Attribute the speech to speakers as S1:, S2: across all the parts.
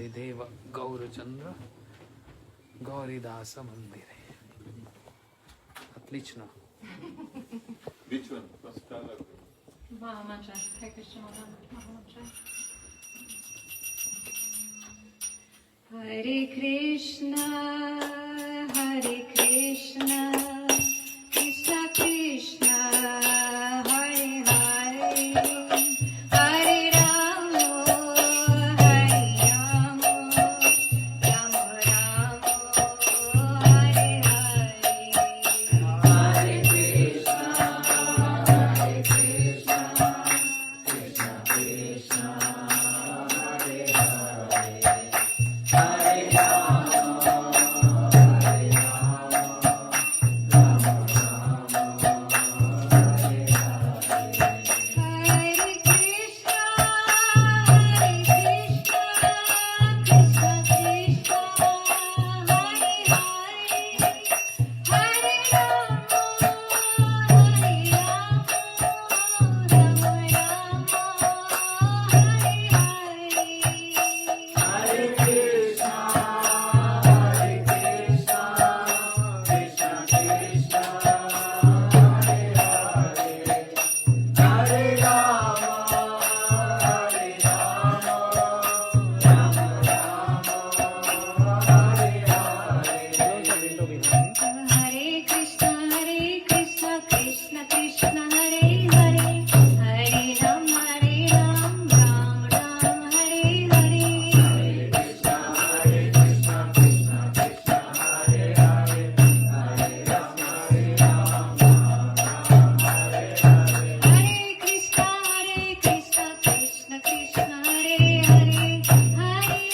S1: Dev Gaurachandra Gauridasa Mandire. Отлично.
S2: Which one? First color.
S3: Vamachay. Hare Krishna Vamachay. Hare Krishna, Hare Krishna, Krishna Krishna, Hare Hare, Hare Rama, Hare Rama, Rama Rama, Hare Hare. Hare Krishna, Hare Krishna, Krishna Krishna, Hare Hare. Hare Rama, Hare Rama, Rama Rama, Hare Hare. Hare Krishna, Hare Krishna, Krishna Krishna, Hare Hare. Hare Rama, Hare Rama, Rama Rama, Hare Hare. Hare Krishna, Hare Krishna, Krishna Krishna, Hare Hare. Hare Rama, Hare Rama, Rama Rama, Hare Hare. Hare Krishna, Krishna Krishna, Hare Hare.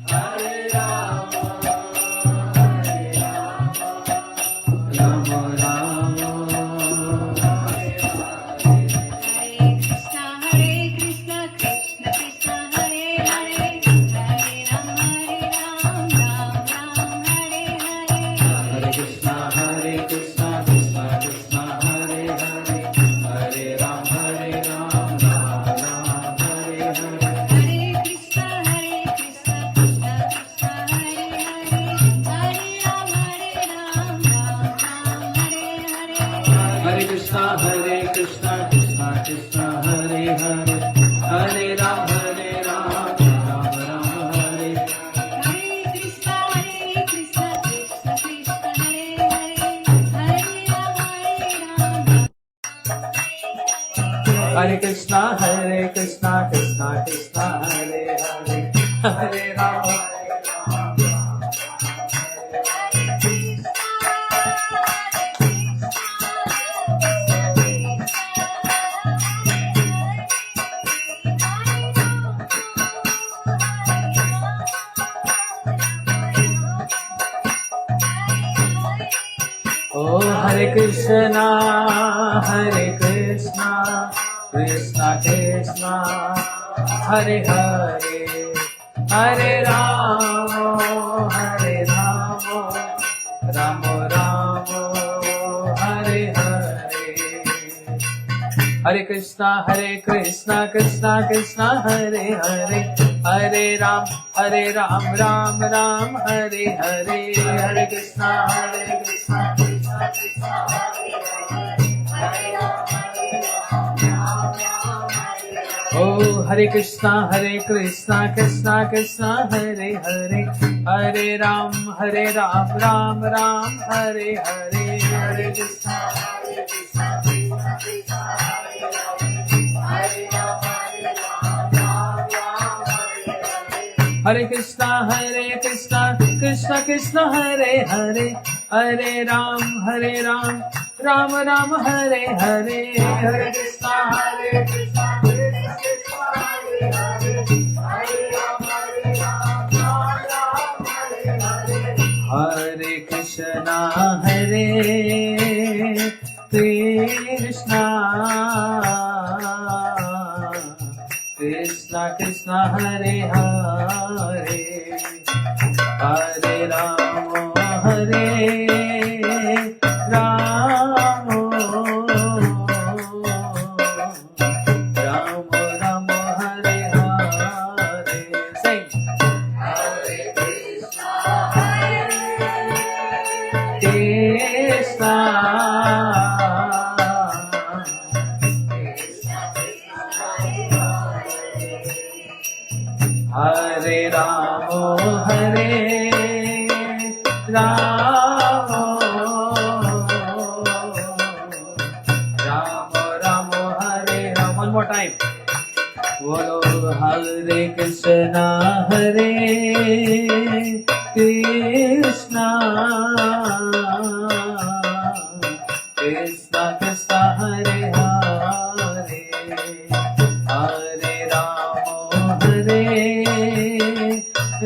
S3: Hare Rama, Ram Ram, Hare Hare. Hare Krishna, Krishna Krishna, Hare Hare. Hare Rama, Ram Hare Hare. Hare Krishna, Krishna Krishna, Hare Hare. Hare Rama, Ram Hare Hare. Hare Krishna, Krishna Krishna, Hare Hare. Hare Rama, Ram Hare Hare. Krishna, Hare Krishna, Krishna Krishna, Hare Hare. Hare Rama, Rama Rama, Hare Hare. Hare Krishna, Krishna Krishna, Hare Hare. Hare Rama, Hare Krishna, Krishna Krishna, Hare Hare. Hare Rama, Oh, Hare Krishna, Krishna Krishna, Hare Hare. Hare Rama, Rama Rama, Hare Hare. Hare Krishna, Krishna Krishna, Hare Hare. Hare Ram, Ram Ram, Hare Hare. Hare Krishna, Krishna Krishna, Hare Hare. Hare Ram, Ram Ram, Hare Hare. Oh, Hare Krishna, Krishna Krishna, Hare Hare. Hare Ram, Ram Ram, Hare Hare. Hare Krishna, Krishna Krishna, Hare Hare. Hare Ram, Ram Ram, Hare Hare. Hare Krishna, Krishna Krishna, Hare Hare, Hare Ram, Ram Ram, Hare Hare, Hare Krishna, Krishna Krishna, Hare Hare, Hare Ram, Ram Ram, Hare Hare, Hare Krishna, Krishna Krishna Krishna, Hare Hare, Hare Ram, Ram Ram Ram, Hare Hare. Sing. Hare Krishna, Krishna Hare Ram, Ram Ram, Hare Ram. One more time. Bolo Hare Krishna, Krishna Krishna Krishna, Hare Hare, Hare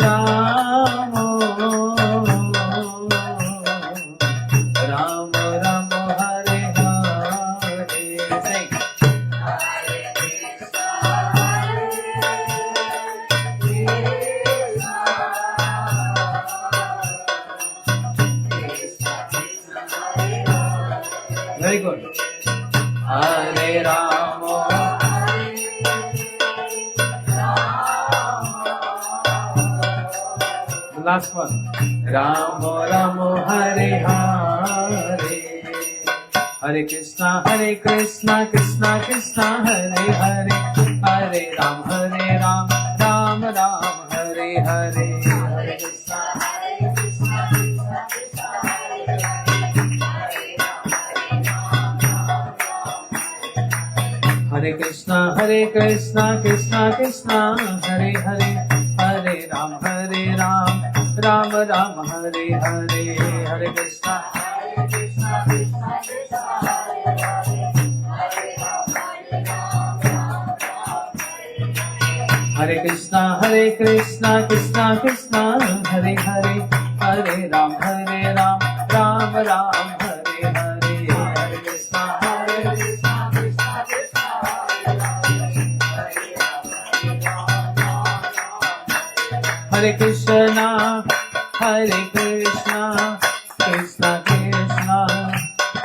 S3: Ram, Ram Ram Ram, Hare Hare. Sing. Hare Krishna, very good. Hare Ram, the last one. Ram Ram, Hare Hare, Hare Krishna, Krishna Krishna, Hare Hare, Hare Ram, Ram Ram, Hare Hare, Hare Krishna, Krishna Krishna, Hare Hare Krishna, Krishna Krishna, Hare Hare, Hare Ram, Ram Ram, Hare Hare, Hare Krishna, Krishna Krishna, Hare Hare, Hare Ram, Ram Ram, Hare Krishna, Krishna Krishna, Hare Hare, Hare Ram, Ram Ram, Hare Hare, Hare Krishna, Krishna Krishna, Hare Krishna, Krishna Krishna,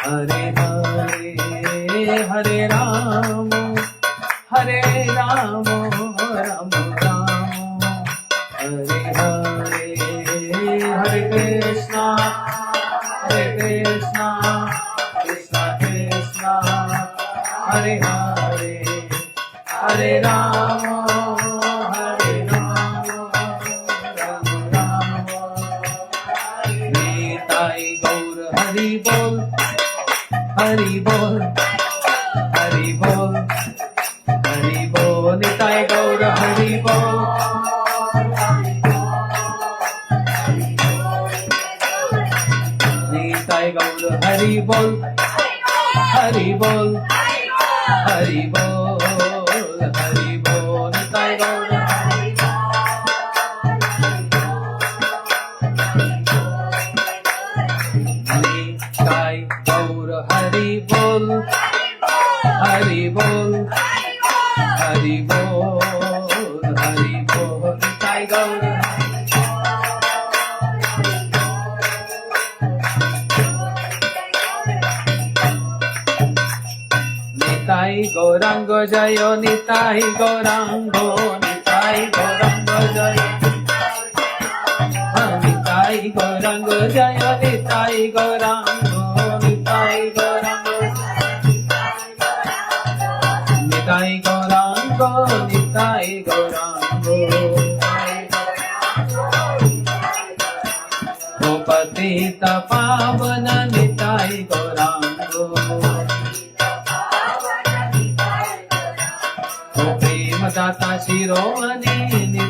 S3: Hare Hare, Hare Ram, Ram Ram, Hare Hare, Hare Krishna, Krishna Krishna, Hare Hare, Hare Ram, Hari Bol, Hari Bol, Hari Bol, Hari Bol, Nitai Gaur, Hari Bol, Nitai Gaur, Hari Bol, Hari Bol, Hari Bol, Hari Bol, Nitai Gaur. Hari Bol, Hari Bol, Hari Bol, Hari Bol, Nitai Gaur. Nitai Gaurango Jayo, Nitai Gaurango, Nitai Gaurango Jayo, Nitai Gaurango Jayo, Nitai Gaurango, Nitai Gaurango, Nitai Gaurango, Nitai Gaurango, Gopatita Pavana, Nitai Gaurango, Gopi Madata Shiromani,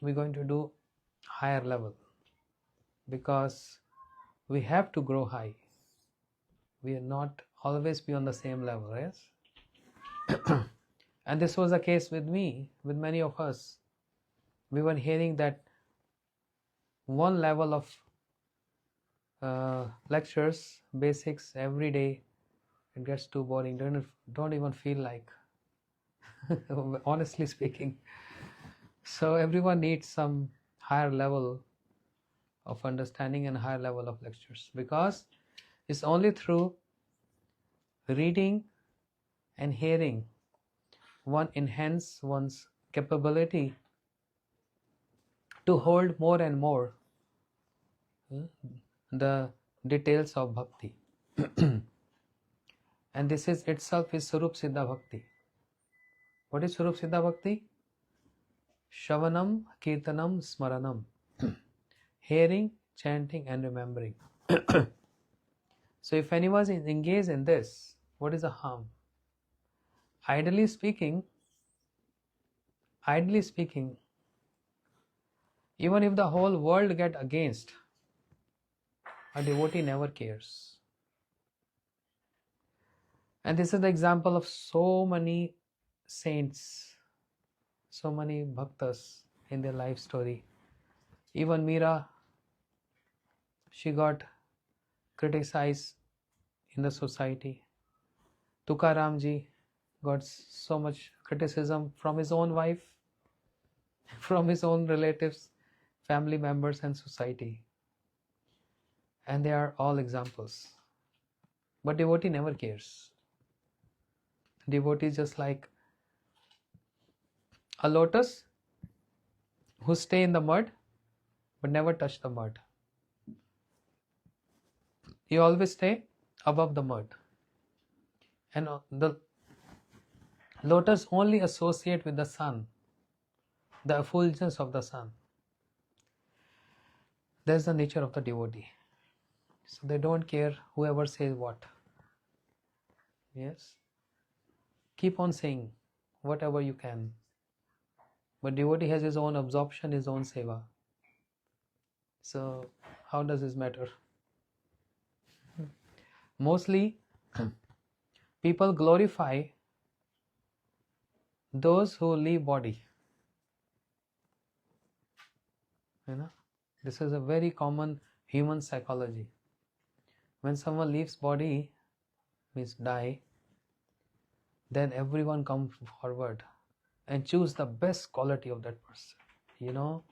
S1: we're going to do higher level, because we have to grow high. We are not always be on the same level, yes? And this was the case with me, with many of us. We were hearing that one level of lectures, basics every day, it gets too boring. Don't even feel like, honestly speaking. So everyone needs some higher level of understanding and higher level of lectures, because it's only through reading and hearing one enhance one's capability to hold more and more the details of bhakti. And this is itself is Sarup Siddha Bhakti. What is Sarup Siddha Bhakti? Shavanam, Kirtanam, Smaranam. Hearing, chanting and remembering. So if anyone is engaged in this, what is the harm? Ideally speaking, even if the whole world get against, a devotee never cares. And this is the example of so many saints, so many bhaktas in their life story. Even Meera, she got criticized in the society. Tukaram ji got so much criticism from his own wife, from his own relatives, family members and society. And they are all examples. But devotee never cares. Devotee is just like a lotus who stay in the mud but never touch the mud. You always stay above the mud. And the lotus only associate with the sun, the effulgence of the sun. That's the nature of the devotee. So they don't care whoever says what. Yes. Keep on saying whatever you can. But devotee has his own absorption, his own seva. So how does this matter? Mostly people glorify those who leave body. You know, this is a very common human psychology. When someone leaves body, means die, then everyone comes forward and choose the best quality of that person. You know,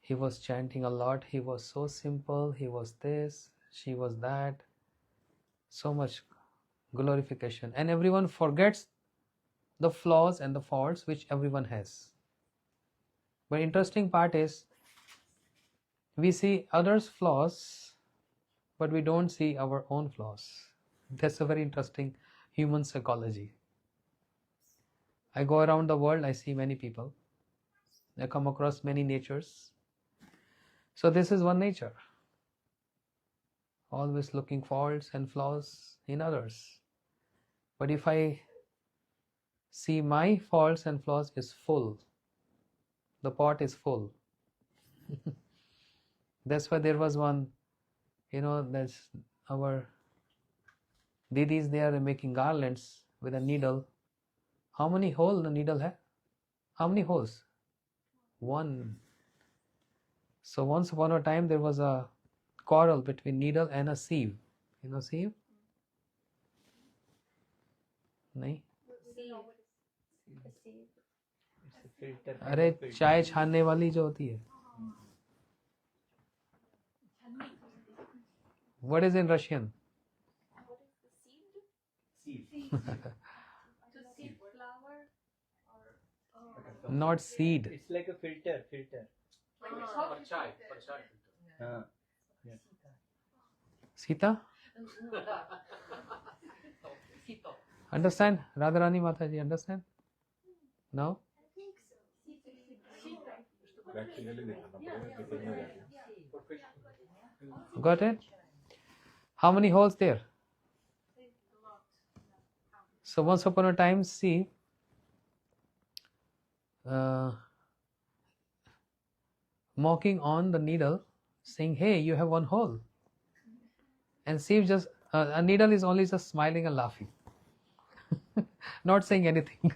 S1: he was chanting a lot, he was so simple, he was this, she was that. So much glorification. And everyone forgets the flaws and the faults which everyone has. But interesting part is, we see others' flaws, but we don't see our own flaws. That's a very interesting human psychology. I go around the world, I see many people. I come across many natures. So this is one nature. Always looking faults and flaws in others. But if I see my faults and flaws is full, the pot is full. That's why there was one, that's our didis, they are making garlands with a needle. How many holes the needle has? How many holes? One. So once upon a time there was a quarrel between needle and a sieve. You know sieve? नहीं? अरे चाय छानने वाली जो होती है. What is in Russian? Not seed.
S4: It's like a filter.
S1: For chai.
S4: Yeah.
S1: Sita? Understand? Radharani Mataji, understand? No?
S2: Practically दिखाना पड़ेगा कितने जाके.
S1: Got it? How many holes there? So once upon a time, see, mocking on the needle, saying, hey, you have one hole. And Shiv just, a needle is only just smiling and laughing, not saying anything.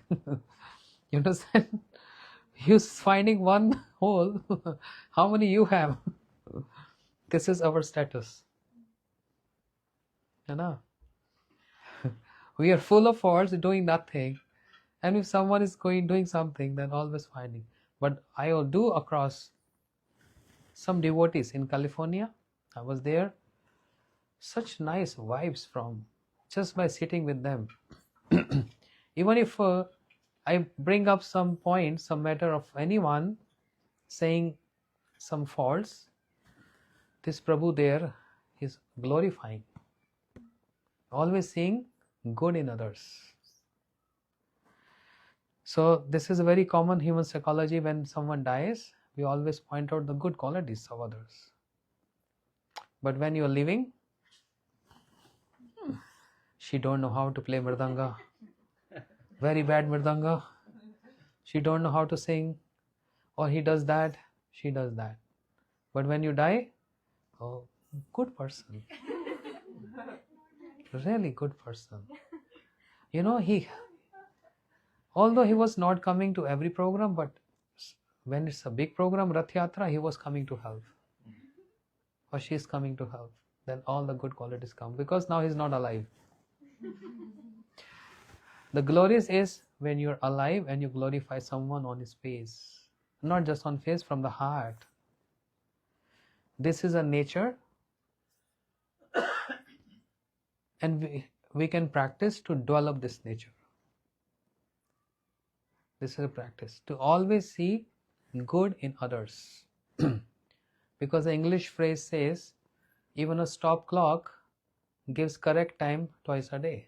S1: You understand? He's finding one hole. How many you have? This is our status. You know? We are full of faults, doing nothing. And if someone is doing something, then always finding. But I will do across some devotees in California. I was there. Such nice vibes from just by sitting with them. Even if I bring up some point, some matter of anyone saying some faults, this Prabhu there is glorifying, always seeing good in others. So this is a very common human psychology. When someone dies, we always point out the good qualities of others. But when you are living, she don't know how to play mridanga, very bad mridanga. She don't know how to sing, or he does that, she does that. But when you die, oh, good person, really good person. You know, although he was not coming to every program, but when it's a big program, Rath Yatra, he was coming to help, or she is coming to help. Then all the good qualities come, because now he's not alive. The glorious is when you're alive and you glorify someone on his face, not just on face, from the heart. This is a nature, and we can practice to develop this nature. This is a practice to always see good in others. Because the English phrase says, even a stop clock gives correct time twice a day.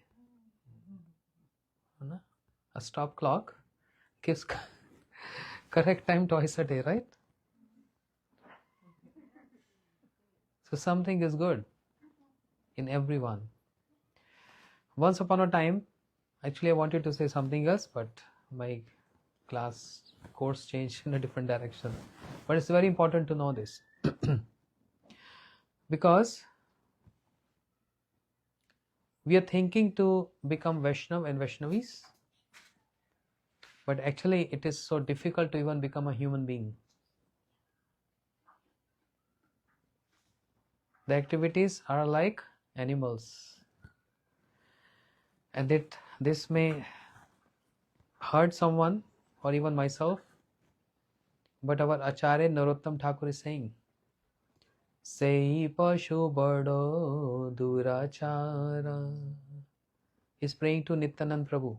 S1: A stop clock gives correct time twice a day, right? So something is good in everyone. Once upon a time, actually I wanted to say something else, but my course changed in a different direction. But it's very important to know this. Because we are thinking to become Vaishnav and Vaishnavis, but actually it is so difficult to even become a human being. The activities are like animals, and this may hurt someone or even myself, but our Acharya Narottam Thakur is saying, Sei Pashu Bado Durachara. He's praying to Nityanand Prabhu.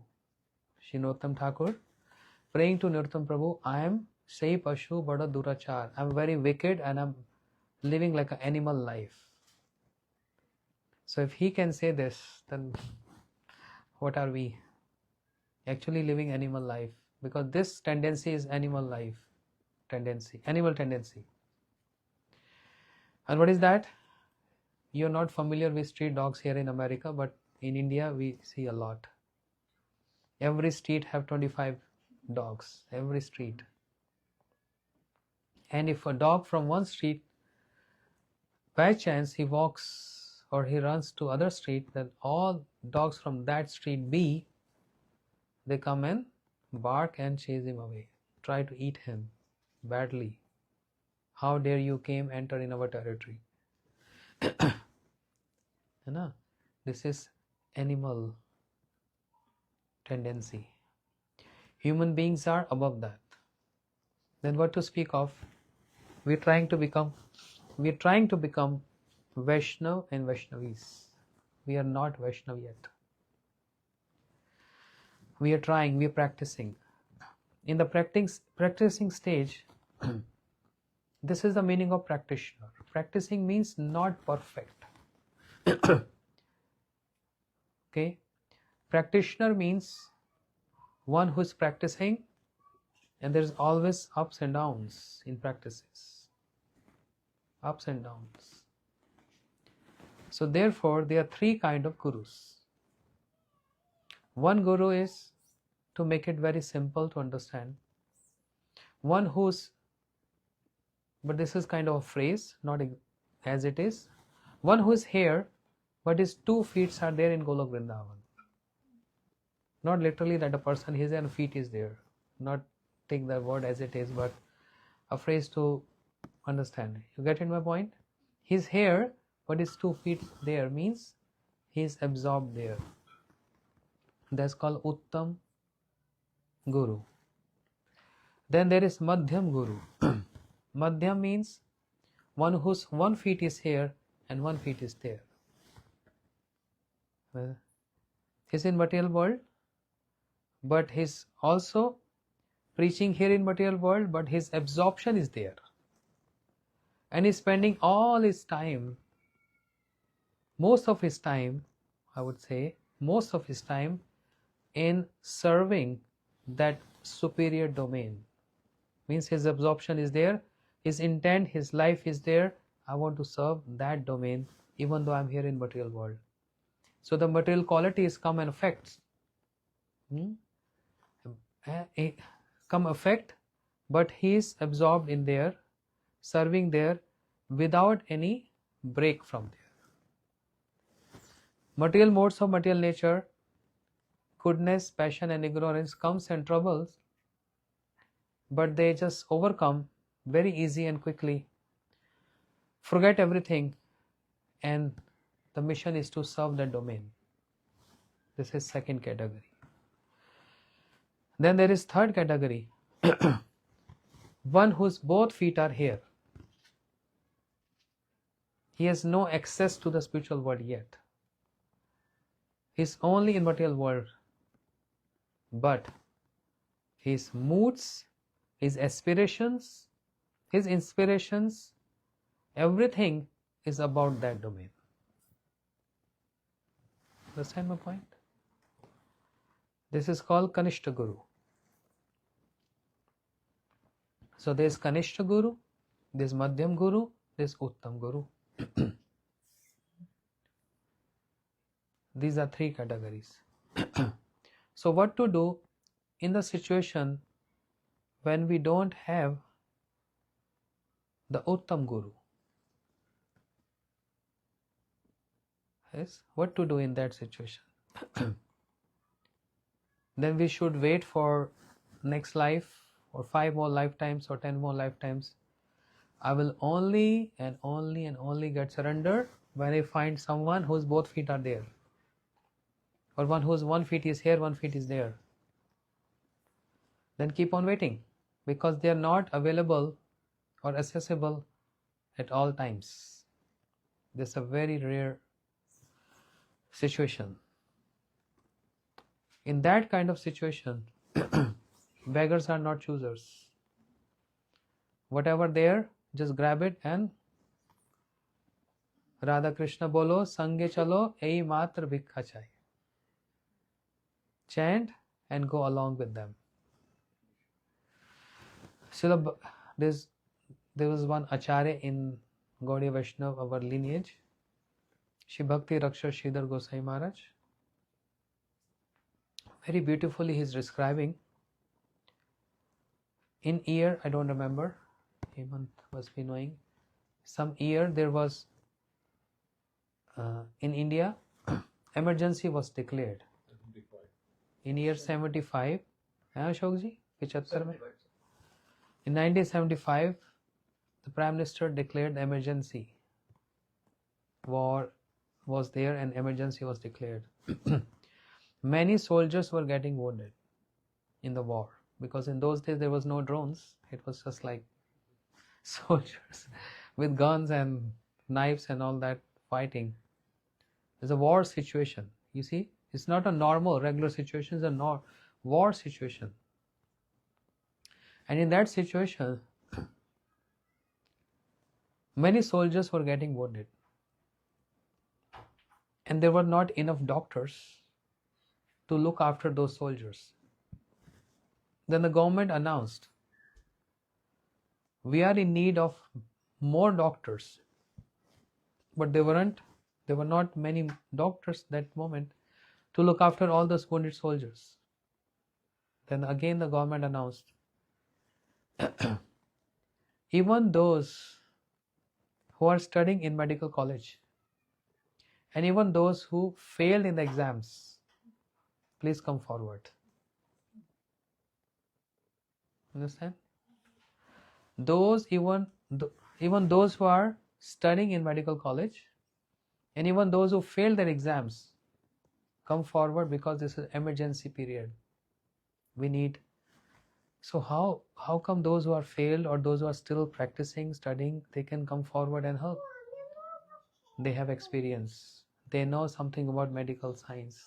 S1: Shri Narottam Thakur praying to Narottam Prabhu, I am Sei Pashu Bado Durachar. I am very wicked and I am living like an animal life. So if he can say this, then what are we? Actually living animal life, because this tendency is animal life tendency, animal tendency. And what is that? You're not familiar with street dogs here in America, but in India we see a lot. Every street have 25 dogs, every street. And if a dog from one street, by chance he walks or he runs to other street, then all dogs from that street B, they come and bark and chase him away, try to eat him badly. How dare you came enter in our territory? This is animal tendency. Human beings are above that. Then what to speak of? We're trying to become Vaishnav and Vaishnavis. We are not Vaishnav yet. We are trying, we are practicing. In the practicing stage, this is the meaning of practitioner. Practicing means not perfect. Okay? Practitioner means one who is practicing, and there is always ups and downs in practices. Ups and downs. So therefore, there are three kinds of gurus. One guru is, to make it very simple to understand, one who's but this is kind of a phrase, not as it is. One who is here, but his 2 feet are there in Golok Vrindavan. Not literally that a person, his and feet is there. Not take the word as it is, but a phrase to understand. You get in my point? He's here, but his 2 feet there means he is absorbed there. That's called Uttam Guru. Then there is Madhyam Guru. Madhyam means one whose 1 feet is here and 1 feet is there. He's in material world, but he's also preaching here in material world, but his absorption is there. And he's spending all his time, most of his time, I would say, most of his time in serving that superior domain. Means his absorption is there, his intent, his life is there. I want to serve that domain even though I'm here in material world. So the material qualities come and affects. Come affect, but he is absorbed in there, serving there without any break from there. Material modes of material nature, goodness, passion and ignorance comes and troubles, but they just overcome very easy and quickly. Forget everything, and the mission is to serve that domain. This is second category. Then there is third category. One whose both feet are here. He has no access to the spiritual world yet. He is only in material world. But his moods, his aspirations, his inspirations, everything is about that domain. Understand my point? This is called Kanishta Guru. So there is Kanishta Guru, there is Madhyam Guru, there is Uttam Guru. These are 3 categories. So what to do in the situation when we don't have the Uttam Guru? Yes, what to do in that situation? Then we should wait for next life or 5 more lifetimes or 10 more lifetimes. I will only and only get surrender when I find someone whose both feet are there, or one whose 1 feet is here, 1 feet is there. Then keep on waiting, because they are not available or accessible at all times. This is a very rare situation. In that kind of situation, beggars are not choosers. Whatever there, just grab it and Radha Krishna bolo, sange chalo, ei matra bhikha chahiye. Chant and go along with them. So there was one Acharya in Gaudiya Vaishnava, our lineage, Shri Bhakti Rakshar Sridhar Gosai Maharaj. Very beautifully he is describing. In year, I don't remember, Hemant must be knowing, some year there was, in India, emergency was declared.
S2: 75.
S1: In year 75, Ashok ji, 75 mein? In 1975, the Prime Minister declared emergency. War was there and emergency was declared. Many soldiers were getting wounded in the war, because in those days there was no drones. It was just like soldiers with guns and knives and all that fighting. It's a war situation. You see, it's not a normal, regular situation, it's a war situation. And in that situation, many soldiers were getting wounded. And there were not enough doctors to look after those soldiers. Then the government announced, we are in need of more doctors. But there were not many doctors that moment to look after all those wounded soldiers. Then again the government announced, even those who are studying in medical college, and even those who failed in the exams, please come forward. Understand? Those even those who are studying in medical college, and even those who failed their exams, come forward, because this is emergency period. We need. So how come those who are failed or those who are still practicing, studying, they can come forward and help? They have experience. They know something about medical science.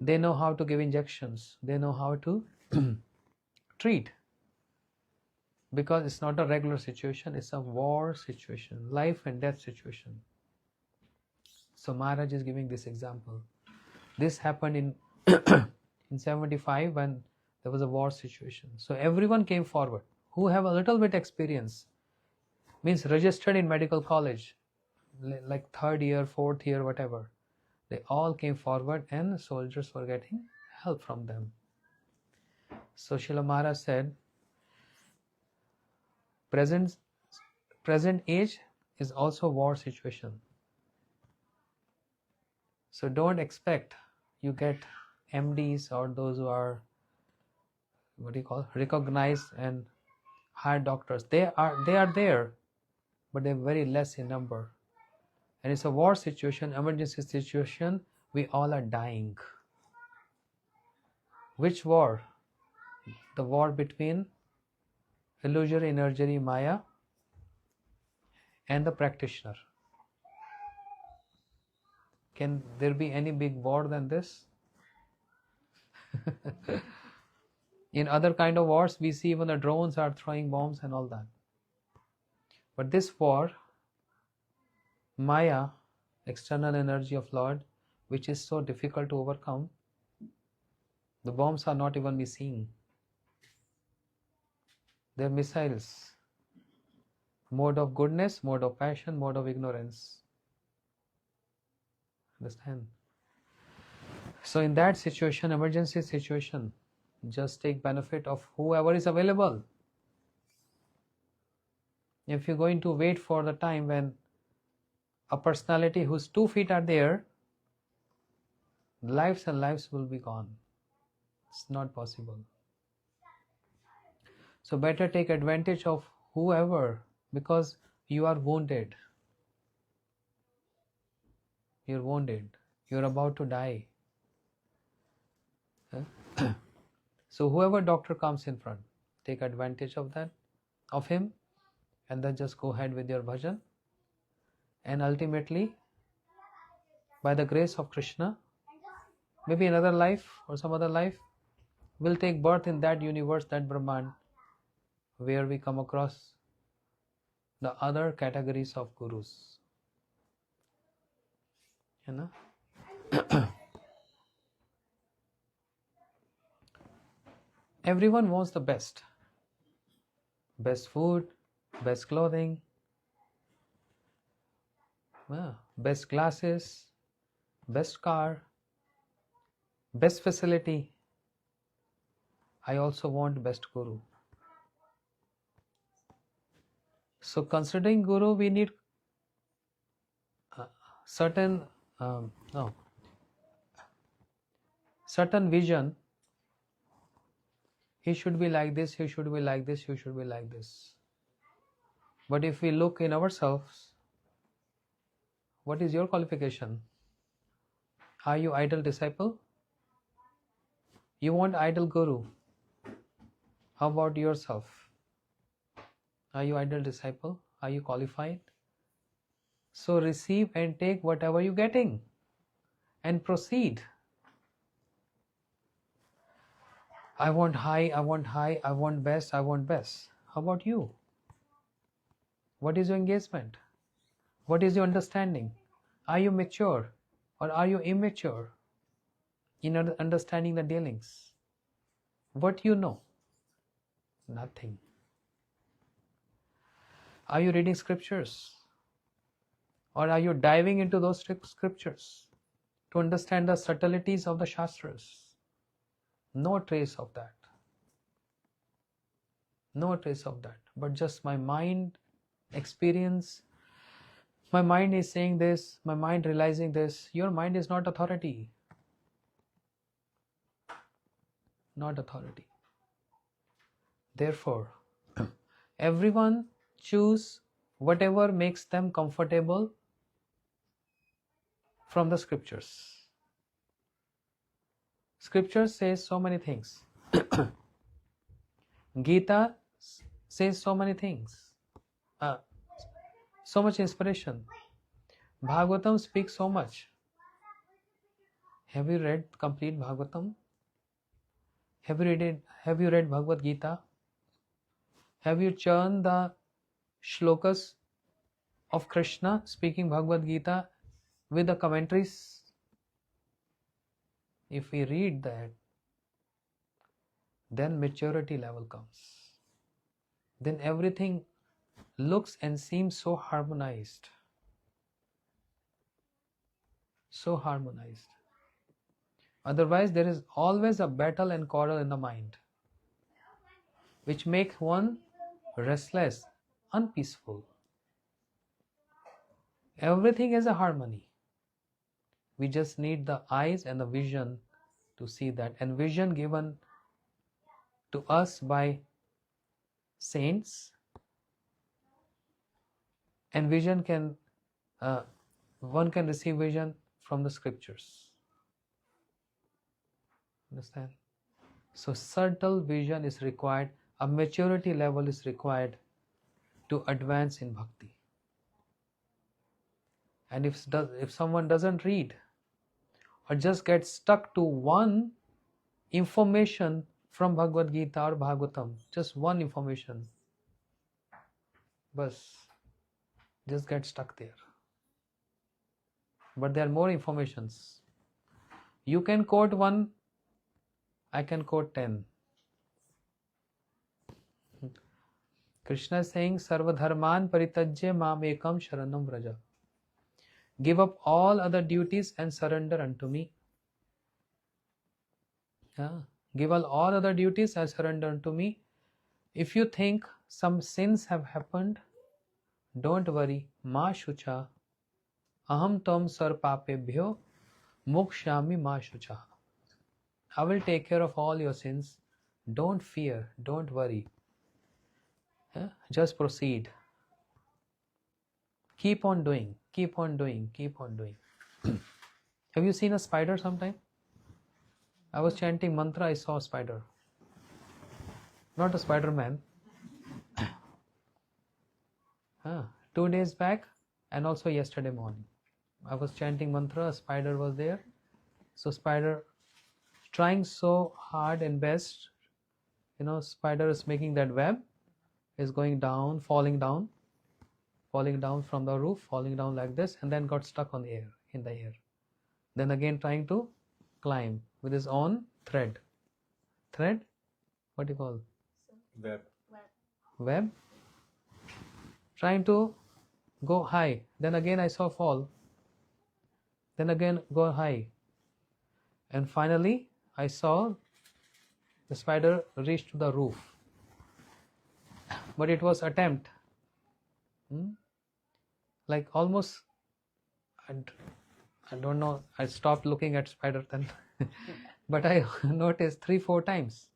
S1: They know how to give injections. They know how to treat. Because it's not a regular situation, it's a war situation, life and death situation. So Maharaj is giving this example. This happened in in 75 when there was a war situation. So everyone came forward who have a little bit experience, means registered in medical college, like third year, fourth year, whatever. They all came forward and soldiers were getting help from them. So Srila Maharaj said, present age is also war situation. So don't expect you get MDs or those who are, what do you call, recognized and higher doctors. They are there, but they're very less in number. And it's a war situation, emergency situation. We all are dying. Which war? The war between illusory energy Maya and the practitioner. Can there be any big war than this? In other kind of wars, we see even the drones are throwing bombs and all that. But this war, Maya, external energy of Lord, which is so difficult to overcome, the bombs are not even be seen. They're missiles. Mode of goodness, mode of passion, mode of ignorance. Understand? So in that situation, emergency situation, just take benefit of whoever is available. If you're going to wait for the time when a personality whose 2 feet are there, lives and lives will be gone. It's not possible. So better take advantage of whoever, because you are wounded. You're wounded. You're about to die. So whoever doctor comes in front, take advantage of that, of him, and then just go ahead with your bhajan. And ultimately, by the grace of Krishna, maybe another life or some other life, will take birth in that universe, that Brahman, where we come across the other categories of gurus. You know? Everyone wants the best. Best food, best clothing, best glasses, best car, best facility. I also want best guru. So considering guru, we need certain vision. He should be like this, he should be like this, he should be like this. But if we look in ourselves, what is your qualification? Are you idle disciple? You want idle guru. How about yourself? Are you idle disciple? Are you qualified? So receive and take whatever you're getting and proceed. I want high, I want high, I want best, I want best. How about you? What is your engagement? What is your understanding? Are you mature or are you immature in understanding the dealings? What you know? Nothing. Are you reading scriptures? Or are you diving into those scriptures to understand the subtleties of the Shastras? No trace of that. No trace of that. But just my mind experience, my mind is saying this, my mind realizing this. Your mind is not authority. Not authority. Therefore, everyone choose whatever makes them comfortable from the scriptures. Scripture says so many things. Gita says so many things. So much inspiration. Bhagavatam speaks so much. Have you read complete Bhagavatam? Have you read Bhagavad Gita? Have you churned the shlokas of Krishna speaking Bhagavad Gita with the commentaries? If we read that, then maturity level comes. Then everything looks and seems so harmonized. So harmonized. Otherwise, there is always a battle and quarrel in the mind, which make one restless, unpeaceful. Everything is a harmony. We just need the eyes and the vision to see that. And vision given to us by saints, and vision can, one can receive vision from the scriptures. Understand? So subtle vision is required, a maturity level is required to advance in bhakti. And if someone doesn't read or just gets stuck to one information from Bhagavad Gita or Bhagavatam, just one information, bas, just get stuck there. But there are more informations. You can quote one, I can quote 10. Krishna is saying, Sarva dharman paritajya mam ekam sharanam vraja. Give up all other duties and surrender unto me. Give up all other duties and surrender unto me. If you think some sins have happened, don't worry. Ma shucha. Aham tam sar papebhyo mokshami ma shucha. I will take care of all your sins. Don't fear. Don't worry. Just proceed. Keep on doing. Keep on doing. Keep on doing. Have you seen a spider sometime? I was chanting mantra, I saw a spider. Not a Spider-Man. 2 days back and also yesterday morning. I was chanting mantra, a spider was there. So spider trying so hard and best. Spider is making that web, is going down, falling down from the roof, falling down like this, and then got stuck in the air. Then again trying to climb with his own thread. What do you call? Web. Trying to go high. Then again I saw fall. Then again go high. And finally I saw the spider reach to the roof. But it was attempt. Like almost, I don't know, I stopped looking at spider then. But I noticed 3-4 times.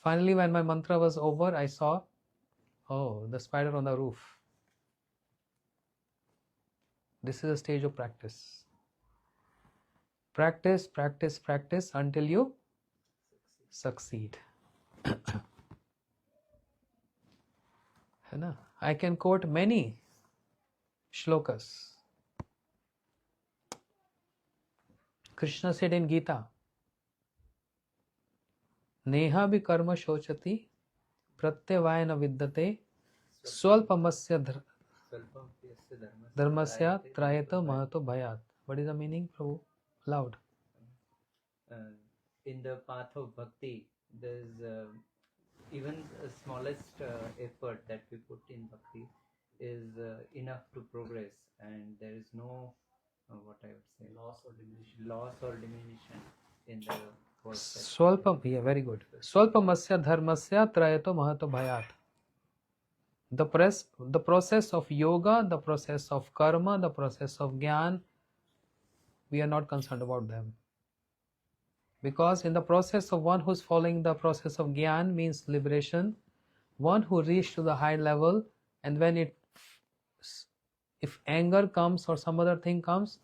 S1: Finally, when my mantra was over, I saw, the spider on the roof. This is a stage of practice. Practice, practice, practice until you succeed. I can quote many shlokas. Krishna said in Gita, Neha vi karma shochati pratyavayana vidyate swalpamasya dharmasya trayata mahato bhayat. What is the meaning, Prabhu? Loud.
S4: In the path of bhakti, there's even the smallest effort that we put in bhakti is enough to progress, and there is no what I would say loss or diminution in the was that?
S1: Swalpam, yeah, very good. Swalpamasya dharmasya trayato mahato bhayat. The process of yoga, the process of karma, the process of jnana, we are not concerned about them. Because in the process of one who's following the process of jnana means liberation, one who reached to the high level, and when if anger comes or some other thing comes,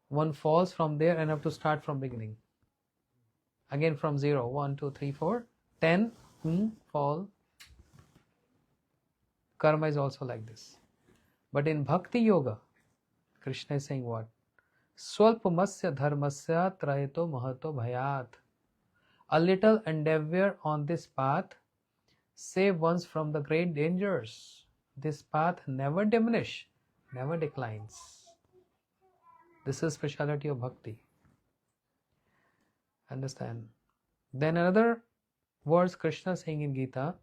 S1: one falls from there and have to start from beginning. Again from 0, 1, 2, 3, 4, 10, fall. Karma is also like this. But in Bhakti Yoga, Krishna is saying what? Swalpamasya dharmasya trayato mahato bhayat. A little endeavor on this path save ones from the great dangers. This path never diminish, never declines. This is speciality of bhakti. Understand? Then another words Krishna saying in Gita,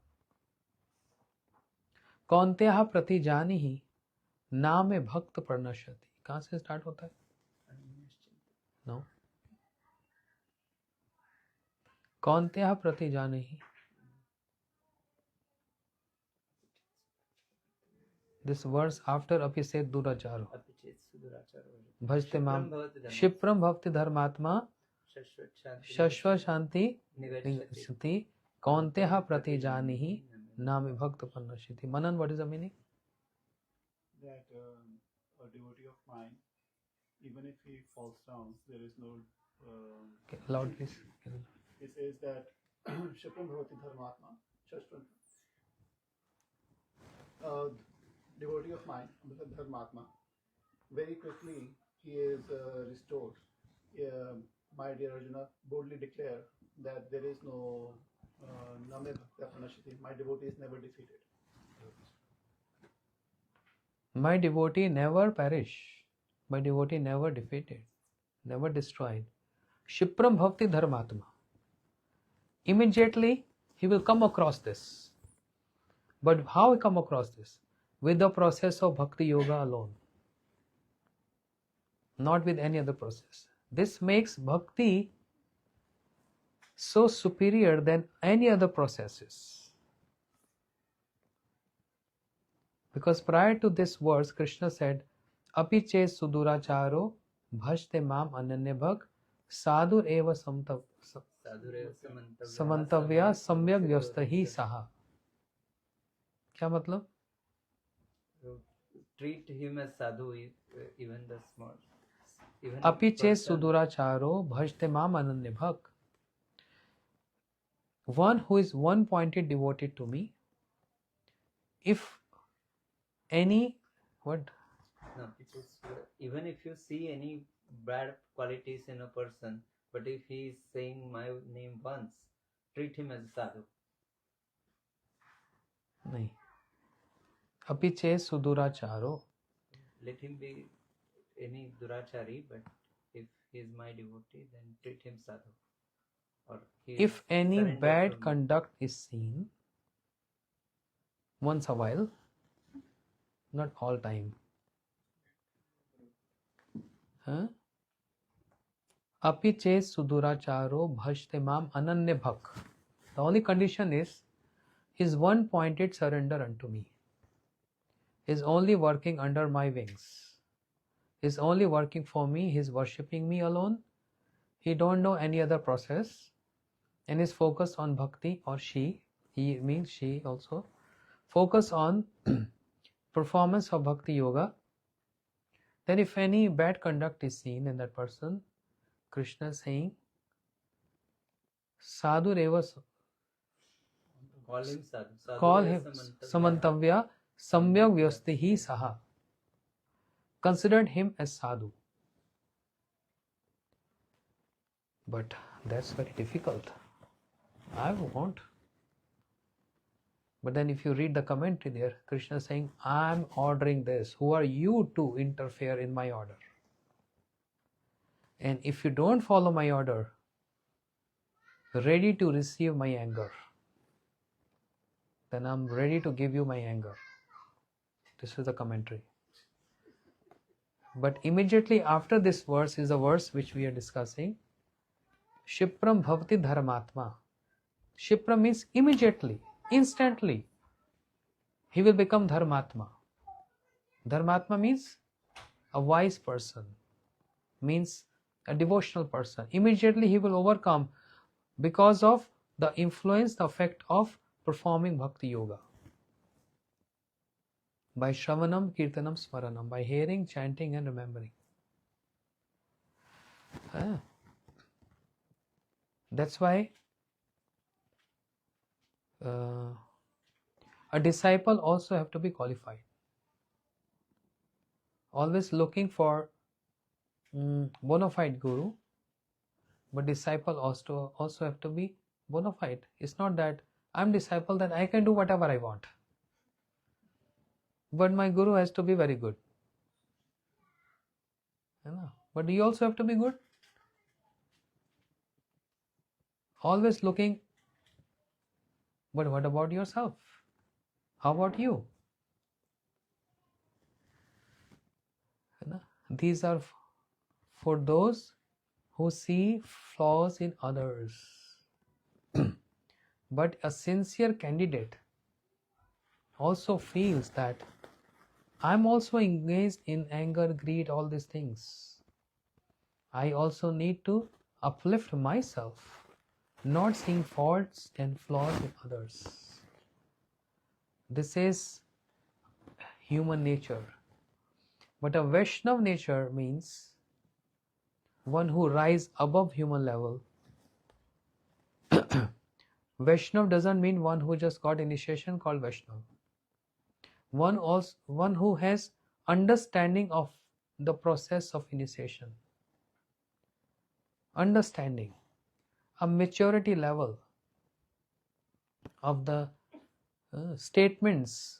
S1: कौन्तेह प्रति जानी ही नाम भक्त प्रणश्यति. कहाँ से start होता है? No. कौन्तेह प्रति जानी ही. This verse after api se duracharo. Bhajte mam. Shipram bhakti dharmatma. Shashva shanti nivesati. Kaunteha prati janihi nami bhakta pannashiti. Manan, what is the meaning?
S2: That a devotee of mine, even if he falls down, there is no.
S1: Okay, loud please.
S2: It says that Shipram Bhavati Dharmatma, Shashvam. Devotee of mine, Dharmatma, very quickly he is restored. My dear Arjuna, boldly declare that there is no Name Bhakta Pranashiti. My devotee is never defeated.
S1: My devotee never perish. My devotee never defeated, never destroyed. Shipram bhakti dharmatma. Immediately he will come across this. But how he come across this? With the process of bhakti yoga alone. Not with any other process. This makes bhakti so superior than any other processes. Because prior to this verse, Krishna said, Api che suduracharo bhajte mam ananya bhak sadhur eva samantavya samyak vyastahi saha. क्या मतलब?
S4: Treat him as sadhu, even the small.
S1: Api che suduracharo bhajte mam ananya bhak. One who is one-pointed devoted to me, if any, what?
S4: No, it is, even if you see any bad qualities in a person, but if he is saying my name once, treat him as a sadhu.
S1: नहीं. Api che suduracharo.
S4: Let him be any durachari, but if he is my devotee, then treat him sadhu. Or
S1: if any bad conduct is seen, once a while, not all time. Api che suduracharo bhajte mam ananya bhak. The only condition is his one-pointed surrender unto me. Is only working under my wings. Is only working for me. He is worshipping me alone. He don't know any other process. And is focused on bhakti, or she, he means she also, focus on performance of bhakti yoga. Then if any bad conduct is seen in that person, Krishna is saying, sadhu reva,
S4: call him sadhu.
S1: Call him samantavya samyak vyastihi saha. Considered him as sadhu. But that's very difficult. I won't. But then if you read the commentary there, Krishna is saying, I'm ordering this. Who are you to interfere in my order? And if you don't follow my order, ready to receive my anger, then I'm ready to give you my anger. This is the commentary. But immediately after this verse is the verse which we are discussing. Shipram bhavati dharmatma. Shipram means immediately, instantly. He will become dharmatma. Dharmatma means a wise person, means a devotional person. Immediately he will overcome because of the influence, the effect of performing bhakti yoga. By shravanam, kirtanam, smaranam, by hearing, chanting and remembering. That's why a disciple also have to be qualified. Always looking for bona fide guru, but disciple also have to be bona fide. It's not that I'm disciple that I can do whatever I want, but my guru has to be very good. But you also have to be good. Always looking, but what about yourself? How about you? These are for those who see flaws in others. But a sincere candidate also feels that I'm also engaged in anger, greed, all these things. I also need to uplift myself, not seeing faults and flaws in others. This is human nature. But a Vaishnav nature means one who rises above human level. Vaishnav doesn't mean one who just got initiation called Vaishnav. One who has understanding of the process of initiation. Understanding, a maturity level of the statements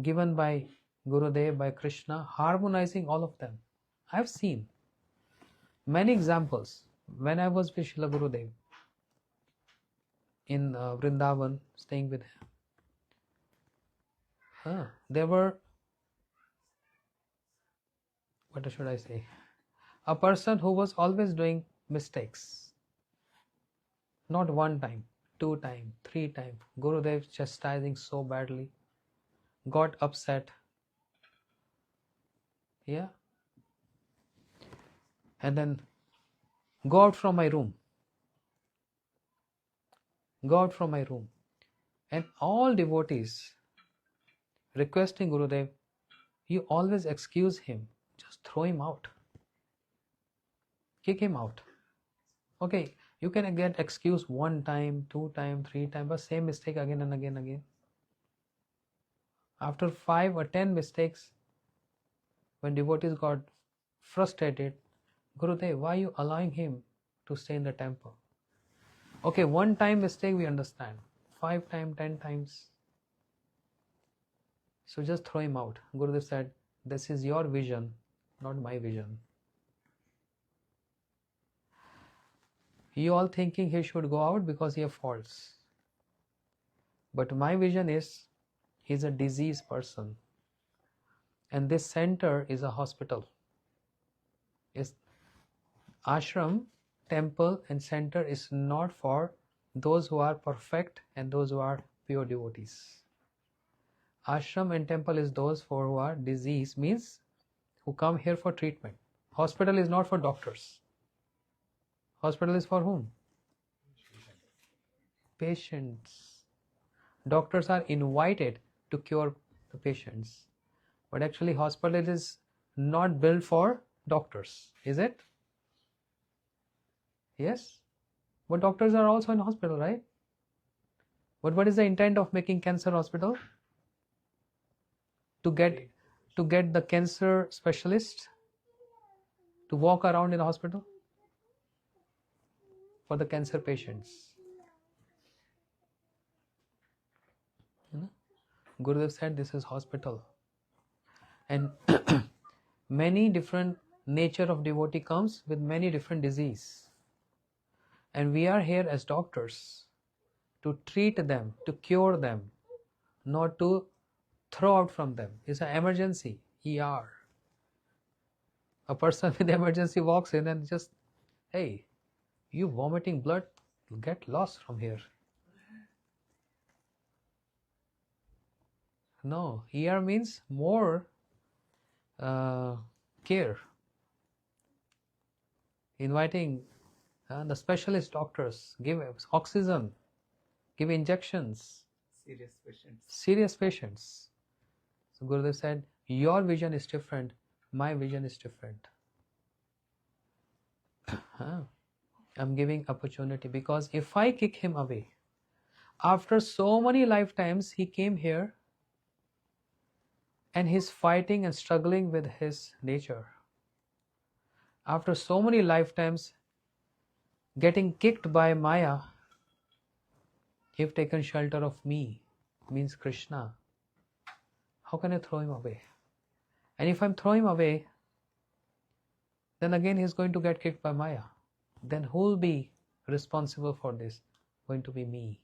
S1: given by Gurudev, by Krishna, harmonizing all of them. I've seen many examples when I was with Srila Gurudev in Vrindavan, staying with him. There were, what should I say, a person who was always doing mistakes. Not one time, 2 times, 3 times. Gurudev chastising so badly, got upset. Yeah. And then go out from my room. Go out from my room. And all devotees requesting Gurudev, you always excuse him. Just throw him out. Kick him out. Okay, you can get excused 1 time, 2 times, 3 times, but same mistake again and again and again. After 5 or 10 mistakes, when devotees got frustrated, Gurudev, why are you allowing him to stay in the temple? Okay, 1 time mistake we understand. 5 times, 10 times. So just throw him out. Gurudev said, this is your vision, not my vision. You all thinking he should go out because he has faults. But my vision is, he's a diseased person. And this center is a hospital. It's ashram, temple and center is not for those who are perfect and those who are pure devotees. Ashram and temple is those for who are diseased, means who come here for treatment. Hospital is not for doctors. Hospital is for whom? Patients. Doctors are invited to cure the patients. But actually hospital is not built for doctors, is it? Yes? But doctors are also in hospital, right? But what is the intent of making cancer hospital? To get the cancer specialist to walk around in the hospital for the cancer patients. Gurudev said this is hospital. And many different nature of devotee comes with many different disease. And we are here as doctors to treat them, to cure them, not to throw out from them. It's an emergency, ER. A person with emergency walks in and just, hey, You vomiting blood, get lost from here. No, ER means more care. Inviting the specialist doctors, give oxygen, give injections.
S4: Serious patients.
S1: Serious patients. So Gurudev said, your vision is different, my vision is different. I'm giving opportunity, because if I kick him away, after so many lifetimes he came here and he's fighting and struggling with his nature. After so many lifetimes getting kicked by Maya, he've taken shelter of me, means Krishna. How can I throw him away? And if I'm throwing him away, then again he's going to get kicked by Maya. Then who will be responsible for this? Going to be me.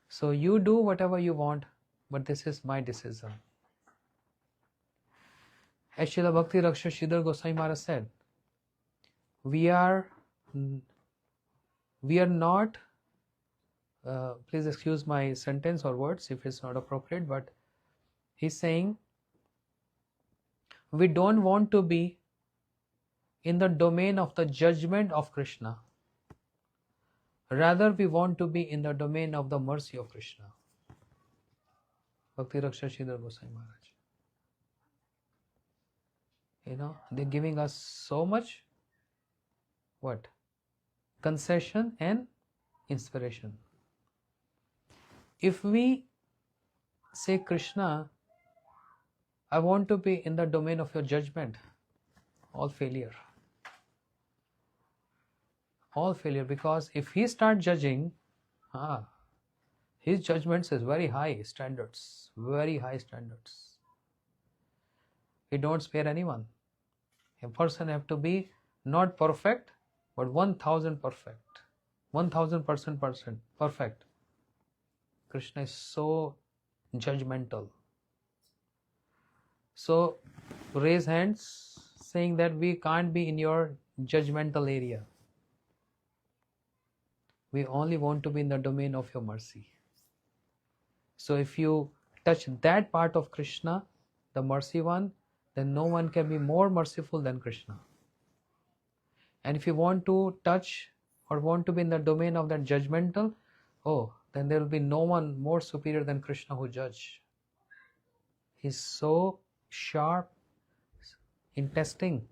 S1: So you do whatever you want, but this is my decision. As Srila Bhakti Raksha Sridhar Goswami Maharaj said, we are not, please excuse my sentence or words if it's not appropriate, but he's saying, we don't want to be in the domain of the judgment of Krishna. Rather, we want to be in the domain of the mercy of Krishna. Bhakti Raksha Sridhar Goswami Maharaj. They're giving us so much, what? Concession and inspiration. If we say, Krishna, I want to be in the domain of your judgment, all failure. All failure, because if he starts judging, his judgments is very high standards, very high standards. He don't spare anyone. A person have to be not perfect, but 1000 perfect, 1000% perfect. Krishna is so judgmental. So raise hands saying that we can't be in your judgmental area. We only want to be in the domain of your mercy. So if you touch that part of Krishna, the mercy one, then no one can be more merciful than Krishna. And if you want to touch or want to be in the domain of that judgmental, then there will be no one more superior than Krishna who judge. He's so sharp in testing,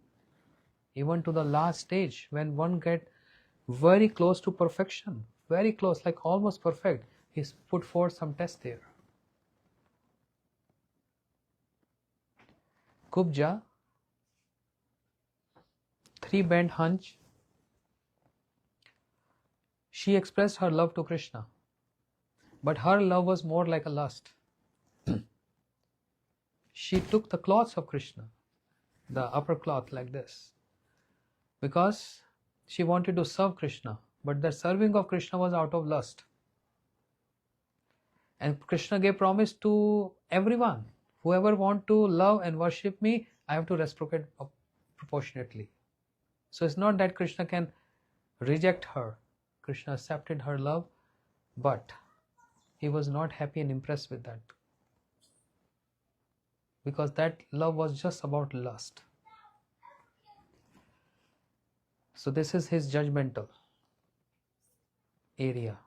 S1: even to the last stage, when one get very close to perfection, very close, like almost perfect, he's put forth some test there. Kubja, 3 bent hunch, she expressed her love to Krishna, but her love was more like a lust. She took the cloths of Krishna, the upper cloth like this, because she wanted to serve Krishna, but the serving of Krishna was out of lust. And Krishna gave promise to everyone, whoever want to love and worship me, I have to reciprocate proportionately. So it's not that Krishna can reject her. Krishna accepted her love, but he was not happy and impressed with that, because that love was just about lust. So this is his judgmental area.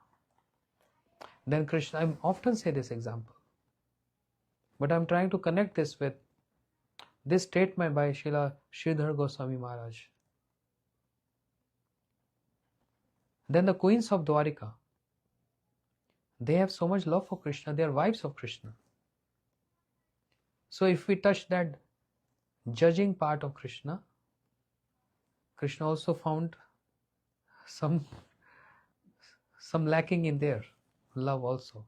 S1: Then Krishna, I often say this example, but I'm trying to connect this with this statement by Srila Sridhar Goswami Maharaj. Then the queens of Dwarika, they have so much love for Krishna, they are wives of Krishna. So if we touch that judging part of Krishna, Krishna also found some lacking in their love also.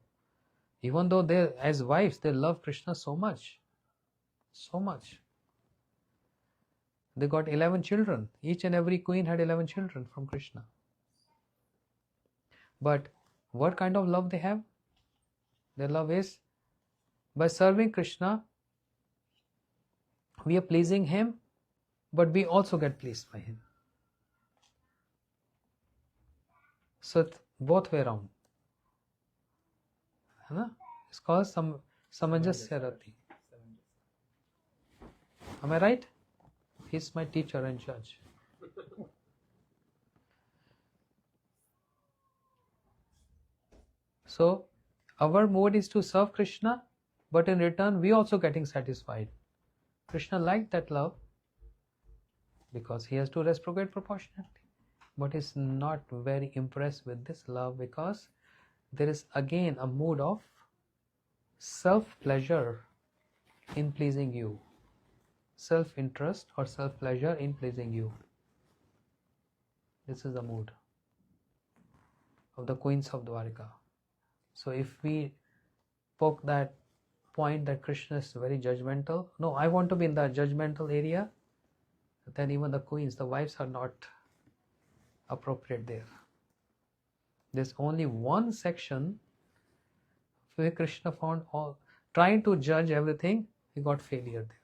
S1: Even though they, as wives, they love Krishna so much. So much. They got 11 children. Each and every queen had 11 children from Krishna. But what kind of love they have? Their love is, by serving Krishna, we are pleasing him, but we also get pleased by him. So it's both way around. है ना? It's called Samanjasya Rati. Am I right? He's my teacher and judge. So our mood is to serve Krishna, but in return we also getting satisfied. Krishna liked that love because he has to reciprocate proportionately, but is not very impressed with this love because there is again a mood of self-pleasure in pleasing you, self-interest or self-pleasure in pleasing you. This is the mood of the queens of Dwarika. So if we poke that point that Krishna is very judgmental, no, I want to be in the judgmental area, then even the queens, the wives are not appropriate there. There's only one section where Krishna found all, trying to judge everything, he got failure there.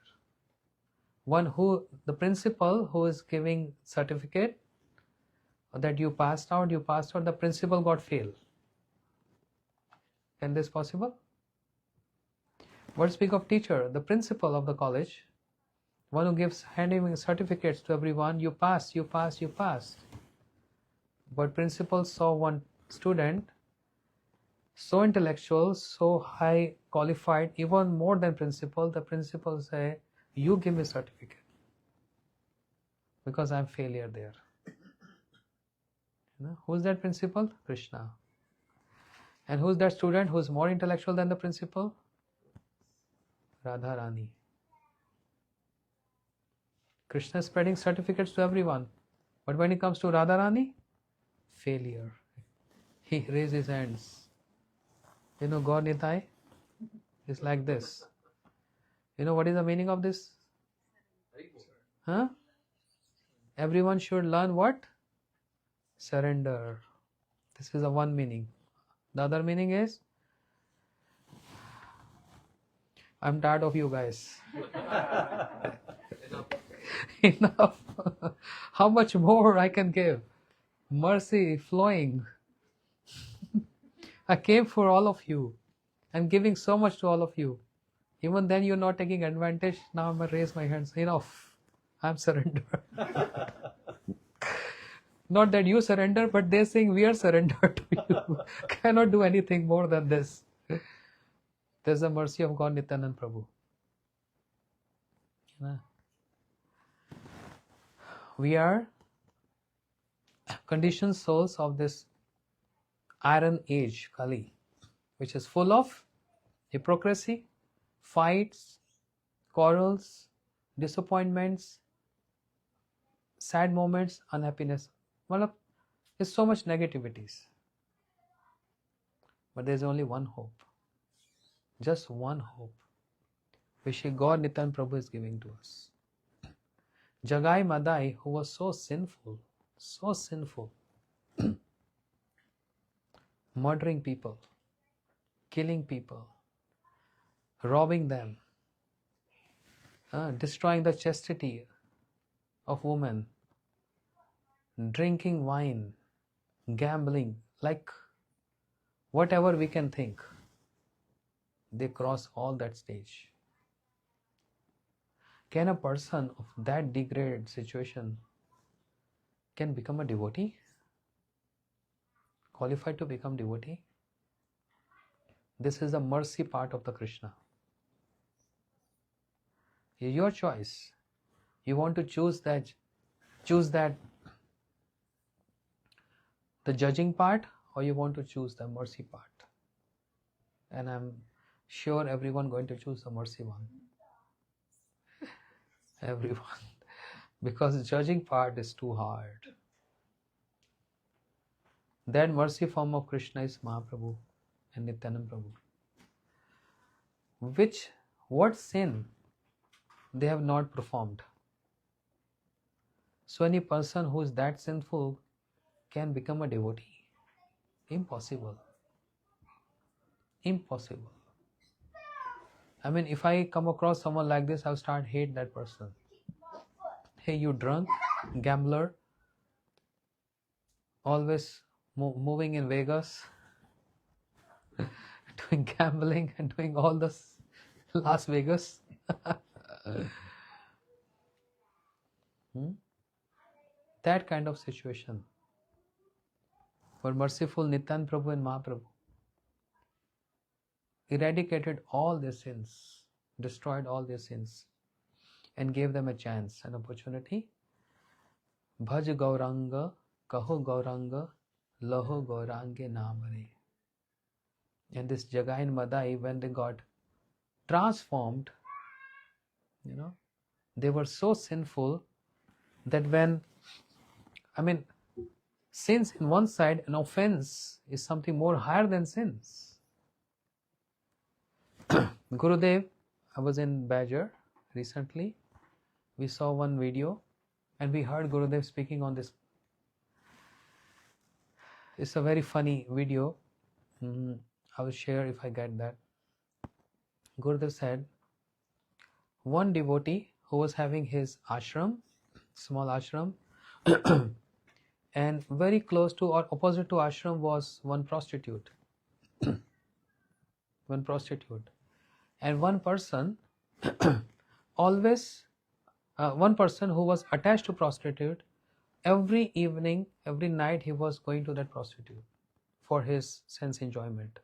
S1: One who, the principal who is giving certificate that you passed out, the principal got failed. Can this possible? What speak of teacher, the principal of the college, one who gives handing certificates to everyone, you passed. But principal saw one student so intellectual, so high qualified, even more than principal. The principal say, you give me certificate because I'm failure there. You know, who's that principal? Krishna. And who's that student who's more intellectual than the principal? Radharani. Krishna is spreading certificates to everyone, but when it comes to Radharani, failure. He raised his hands. You know, God Nitai is like this. You know what is the meaning of this? Huh? Everyone should learn what? Surrender. This is the one meaning. The other meaning is, I'm tired of you guys. Enough. How much more I can give? Mercy flowing. I came for all of you. I'm giving so much to all of you. Even then you're not taking advantage. Now I'm going to raise my hands. Enough. I'm surrendered. Not that you surrender, but they're saying we are surrendered to you. Cannot do anything more than this. There's the mercy of God Nityanand Prabhu. We are conditioned souls of this iron age, Kali, which is full of hypocrisy, fights, quarrels, disappointments, sad moments, unhappiness. Well, there's so much negativities. But there's only one hope. Just one hope, which God Nityanand Prabhu is giving to us. Jagai Madai, who was so sinful, murdering people, killing people, robbing them, destroying the chastity of women, drinking wine, gambling, like whatever we can think. They cross all that stage. Can a person of that degraded situation can become a devotee? Qualified to become devotee? This is the mercy part of the Krishna. Your choice. You want to choose that the judging part, or you want to choose the mercy part. And I'm sure everyone going to choose the mercy one. Everyone. Because the judging part is too hard. That mercy form of Krishna is Mahaprabhu and Nityanand Prabhu. What sin they have not performed. So any person who is that sinful can become a devotee. Impossible. Impossible. I mean, if I come across someone like this, I'll start hate that person. Hey, you drunk, gambler, always moving in Vegas, doing gambling and doing all this Las Vegas. That kind of situation. But merciful Nityan Prabhu and Mahaprabhu eradicated all their sins, destroyed all their sins, and gave them a chance, an opportunity. Bhaj Gauranga, Kaho Gauranga, Laho Gaurange Namare. And this Jagai and Madai, when they got transformed, they were so sinful that when, sins in one side, an offense is something more higher than sins. Gurudev, I was in Badger recently. We saw one video and we heard Gurudev speaking on this. It's a very funny video. I will share if I get that. Gurudev said, one devotee who was having his ashram, small ashram, and very close to or opposite to ashram was one prostitute. One prostitute. And one person always, one person who was attached to prostitute, every evening, every night he was going to that prostitute for his sense enjoyment.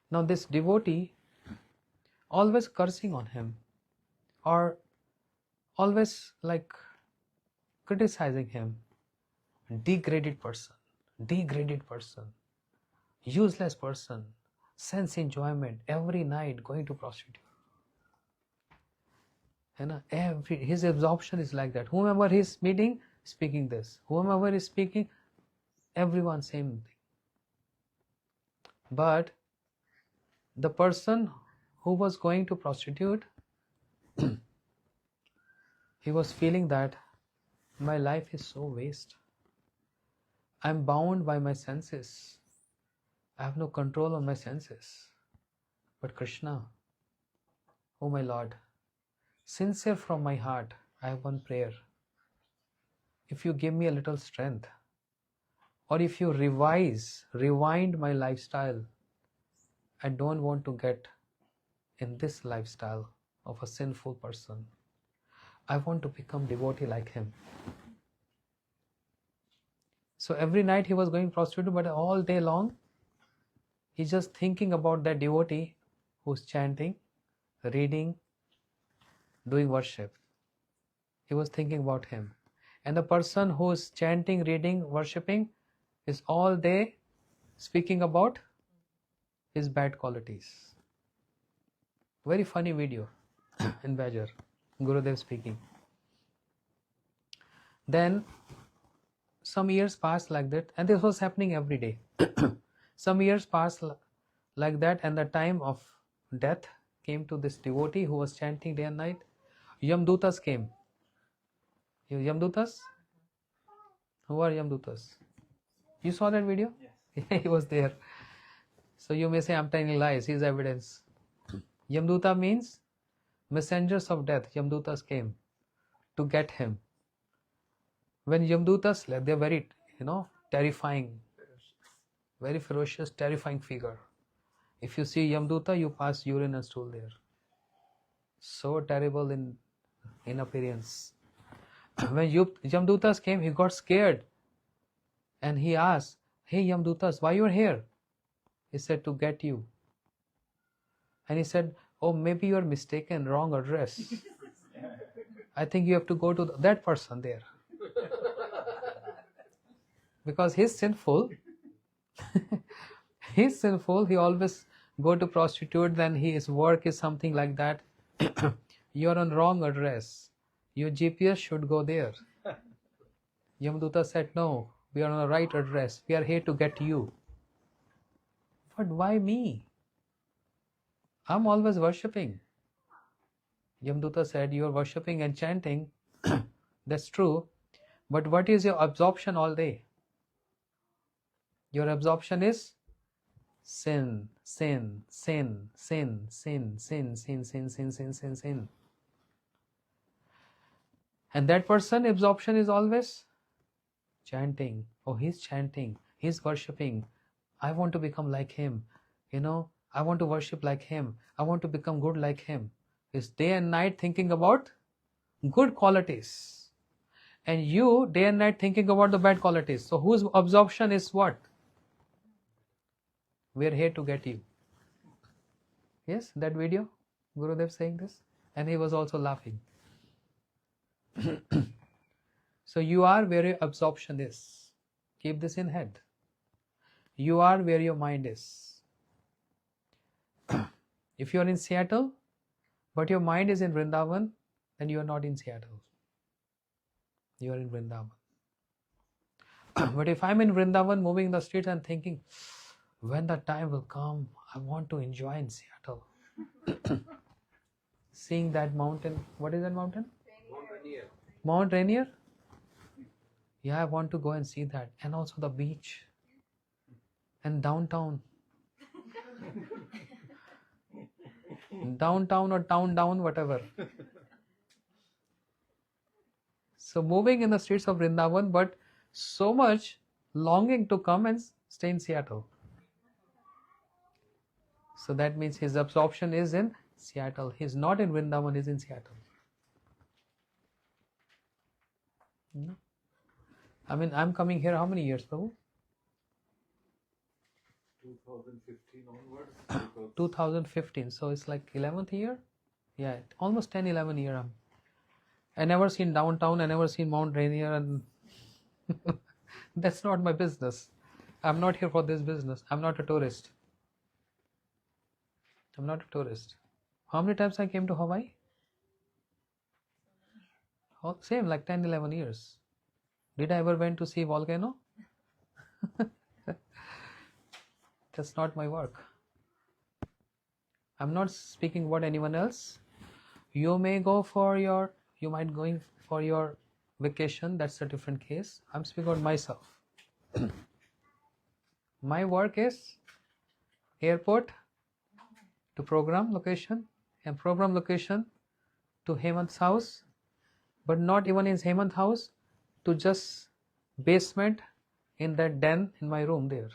S1: Now this devotee always cursing on him or always like criticizing him. Degraded person, useless person, sense enjoyment, every night going to prostitute. His absorption is like that. Whomever he's meeting, speaking this. Whomever is speaking, everyone same thing. But the person who was going to prostitute, he was feeling that my life is so waste. I'm bound by my senses. I have no control on my senses. But Krishna, oh my Lord, sincere from my heart, I have one prayer. If you give me a little strength, or if you rewind my lifestyle, I don't want to get in this lifestyle of a sinful person. I want to become devotee like him. So every night he was going prostitute, but all day long, he's just thinking about that devotee who's chanting, reading, doing worship. He was thinking about him. And the person who's chanting, reading, worshipping is all day speaking about his bad qualities. Very funny video in Bajar, Gurudev speaking. Then some years passed like that, and this was happening every day. Some years passed like that, and the time of death came to this devotee who was chanting day and night. Yamdutas came. Yamdutas? Who are Yamdutas? You saw that video? Yes. He was there. So you may say I'm telling lies. Here's evidence. Yamduta means messengers of death. Yamdutas came to get him. When Yamdutas, they're very, terrifying, very ferocious, terrifying figure. If you see Yamduta, you pass urine and stool there. So terrible in appearance. When Yamdutas came, he got scared. And he asked, hey Yamdutas, why you're here? He said, to get you. And he said, oh, maybe you're mistaken, wrong address. I think you have to go to that person there. Because he's sinful. He's sinful. He always go to prostitute, then his work is something like that. You're on wrong address. Your GPS should go there. Yamduta said, no, we are on the right address. We are here to get you. But why me? I'm always worshipping. Yamduta said, you're worshipping and chanting. That's true. But what is your absorption all day? Your absorption is sin, sin, sin, sin, sin, sin, sin, sin, sin, sin, sin, sin. And that person absorption is always chanting. Oh, he's chanting. He's worshipping. I want to become like him. I want to worship like him. I want to become good like him. He's day and night thinking about good qualities. And you day and night thinking about the bad qualities. So whose absorption is what? We're here to get you. Yes, that video, Gurudev saying this. And he was also laughing. So you are where your absorption is. Keep this in head. You are where your mind is. If you are in Seattle, but your mind is in Vrindavan, then you are not in Seattle. You are in Vrindavan. But if I'm in Vrindavan, moving in the streets and thinking, when the time will come, I want to enjoy in Seattle. Seeing that mountain. What is that mountain? Mount Rainier. Yeah, I want to go and see that. And also the beach. And downtown. Downtown or town down, whatever. So moving in the streets of Vrindavan, but so much longing to come and stay in Seattle. So that means his absorption is in Seattle. He's not in Vrindavan, he's in Seattle. No. I mean, I'm coming here how many years, Prabhu?
S3: 2015 onwards.
S1: 2015. So it's like 11th year? Yeah, almost 10, 11 year. I never seen downtown, I never seen Mount Rainier, and that's not my business. I'm not here for this business. I'm not a tourist. I'm not a tourist. How many times I came to Hawaii? Same, like 10, 11 years. Did I ever went to see volcano? That's not my work. I'm not speaking about anyone else. You may go for your, you might going for your vacation. That's a different case. I'm speaking about myself. My work is airport to program location and program location to Hemant's house, but not even in Hemant's house, to just basement in that den in my room there.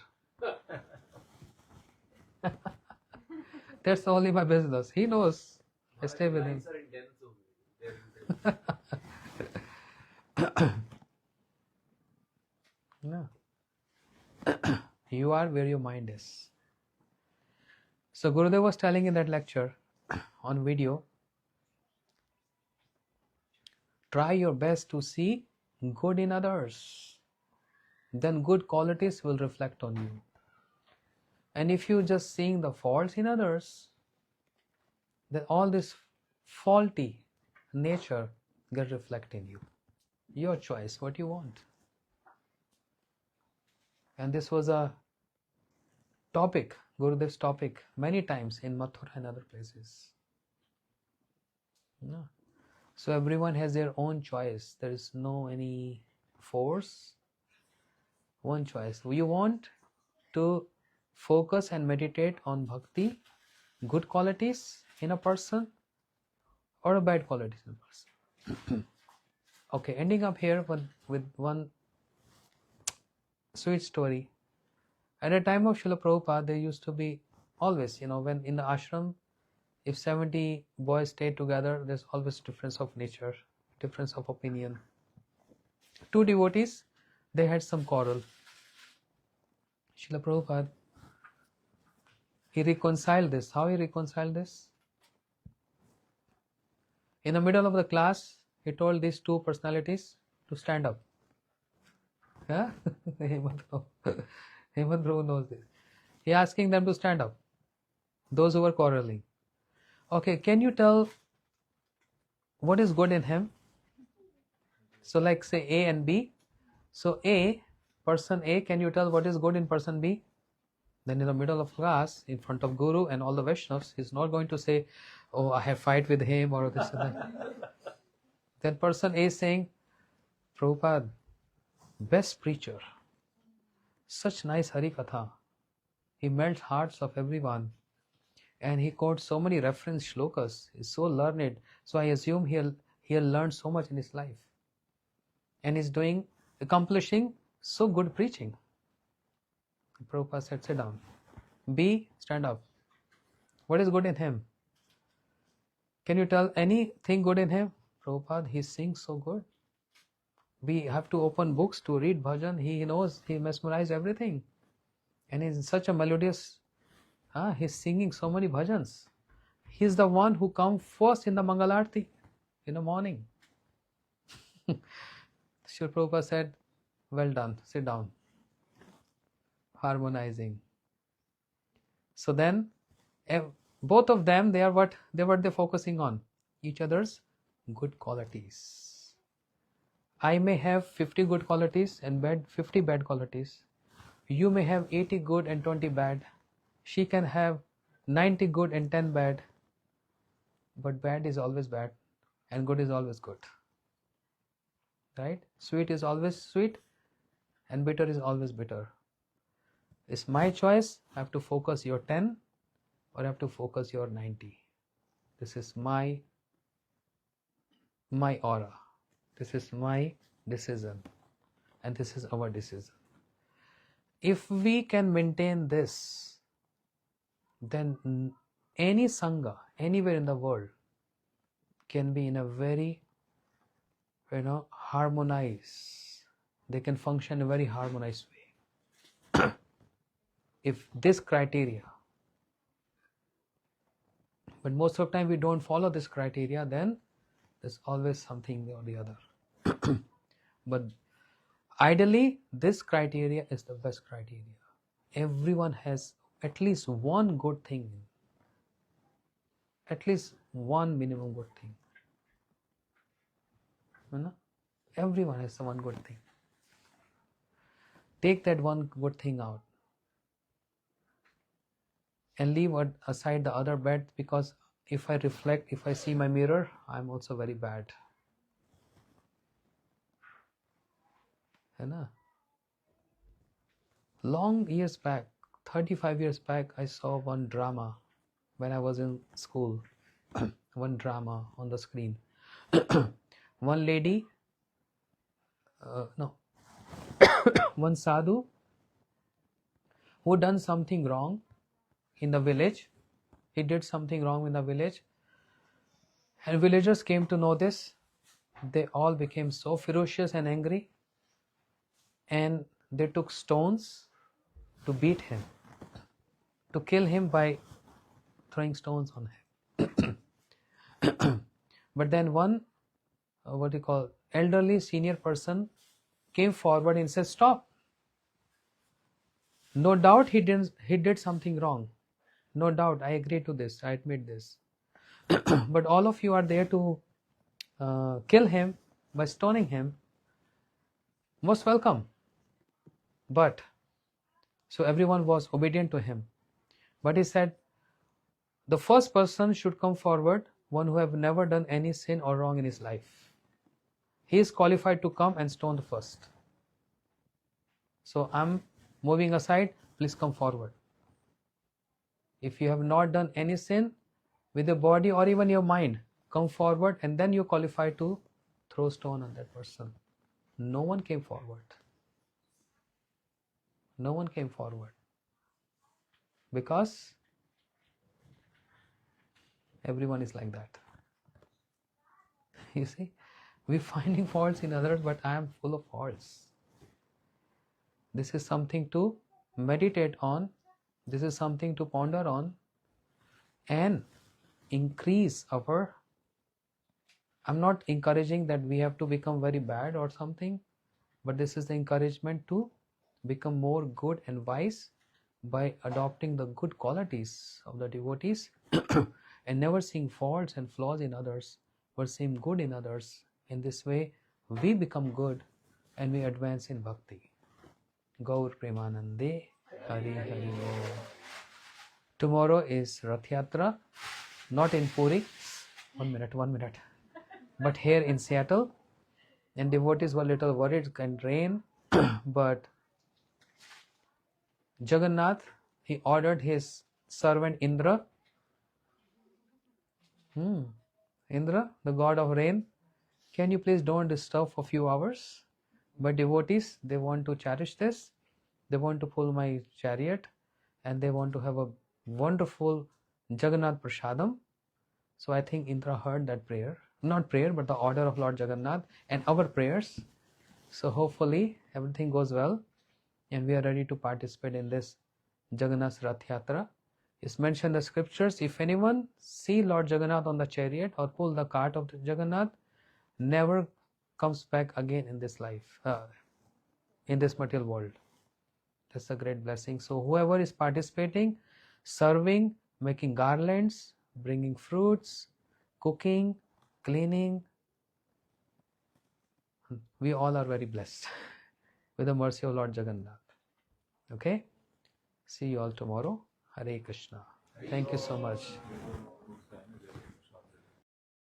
S1: That's only my business. He knows. I stay with him. No. You are where your mind is. So Gurudev was telling in that lecture on video, try your best to see good in others. Then good qualities will reflect on you. And if you just seeing the faults in others, then all this faulty nature get reflect in you. Your choice, what you want. And this was a topic, Gurudev's topic, many times in Mathura and other places. No. So everyone has their own choice. There is no any force. One choice. You want to focus and meditate on bhakti, good qualities in a person, or a bad qualities in a person. Okay, ending up here with one sweet story. At the time of Srila Prabhupada, there used to be always, when in the ashram, if 70 boys stay together, there's always difference of nature, difference of opinion. Two devotees, they had some quarrel. Srila Prabhupada, he reconciled this. How he reconciled this? In the middle of the class, he told these two personalities to stand up. Yeah? Hemant Prabhu knows this. He asking them to stand up. Those who were quarreling. Okay, can you tell what is good in him? So like say A and B. So person A, can you tell what is good in person B? Then in the middle of class, in front of Guru and all the Vaishnavas, he's not going to say, oh, I have fight with him or this and that. Then person A is saying, Prabhupada, best preacher, such nice Harikatha. He melts hearts of everyone. And he quotes so many reference shlokas. He's so learned. So I assume he'll learn so much in his life. And he's accomplishing so good preaching. Prabhupada said, sit down. B, stand up. What is good in him? Can you tell anything good in him? Prabhupada, he sings so good. We have to open books to read bhajan. He knows, he mesmerized everything. And he's such a melodious, he's singing so many bhajans. He's the one who comes first in the Mangalarti in the morning. Srila Prabhupada said, well done, sit down. Harmonizing. So then, both of them, they are what they're focusing on? Each other's good qualities. I may have 50 good qualities and 50 bad qualities. You may have 80 good and 20 bad. She can have 90 good and 10 bad. But bad is always bad and good is always good. Right? Sweet is always sweet and bitter is always bitter. It's my choice. I have to focus your 10 or I have to focus your 90. This is my aura. This is my decision. And this is our decision. If we can maintain this, then any Sangha, anywhere in the world, can be in a very, harmonized. They can function in a very harmonized way. If this criteria, but most of the time we don't follow this criteria, then there's always something or the other. But ideally, this criteria is the best criteria. Everyone has at least one good thing, at least one minimum good thing. Everyone has one good thing. Take that one good thing out and leave aside the other bad, because if I reflect, if I see my mirror, I'm also very bad. Long years back, 35 years back, I saw one drama when I was in school. One drama on the screen. One lady, one sadhu who done something wrong in the village. He did something wrong in the village. And villagers came to know this. They all became so ferocious and angry. And they took stones to beat him, to kill him by throwing stones on him. But then one, elderly senior person came forward and said, stop. No doubt he did something wrong. No doubt, I agree to this, I admit this. But all of you are there to kill him by stoning him. Most welcome. But, so everyone was obedient to him. But he said, the first person should come forward, one who have never done any sin or wrong in his life. He is qualified to come and stone the first. So I'm moving aside, please come forward. If you have not done any sin with your body or even your mind, come forward and then you're qualified to throw stone on that person. No one came forward. No one came forward. Because everyone is like that. You see, we're finding faults in others, but I am full of faults. This is something to meditate on. This is something to ponder on and increase our. I'm not encouraging that we have to become very bad or something, but this is the encouragement to become more good and wise by adopting the good qualities of the devotees and never seeing faults and flaws in others, but seeing good in others. In this way, we become good and we advance in bhakti. Gaur Premanande, Hari Hari Bol. Tomorrow is Rath Yatra, not in Puri. 1 minute. But here in Seattle. And devotees were a little worried it can rain. But Jagannath, he ordered his servant Indra. Indra, the god of rain, can you please don't disturb for a few hours? But devotees, they want to cherish this. they want to pull my chariot, and they want to have a wonderful Jagannath Prasadam. So I think Indra heard that prayer, not prayer, but the order of Lord Jagannath and our prayers. So hopefully everything goes well, and we are ready to participate in this Jagannath Rath Yatra. It's mentioned in the scriptures, if anyone see Lord Jagannath on the chariot or pull the cart of the Jagannath, never comes back again in this life, in this material world. That's a great blessing. So whoever is participating, serving, making garlands, bringing fruits, cooking, cleaning, we all are very blessed with the mercy of Lord Jagannath. Okay? See you all tomorrow. Hare Krishna. Thank you so much.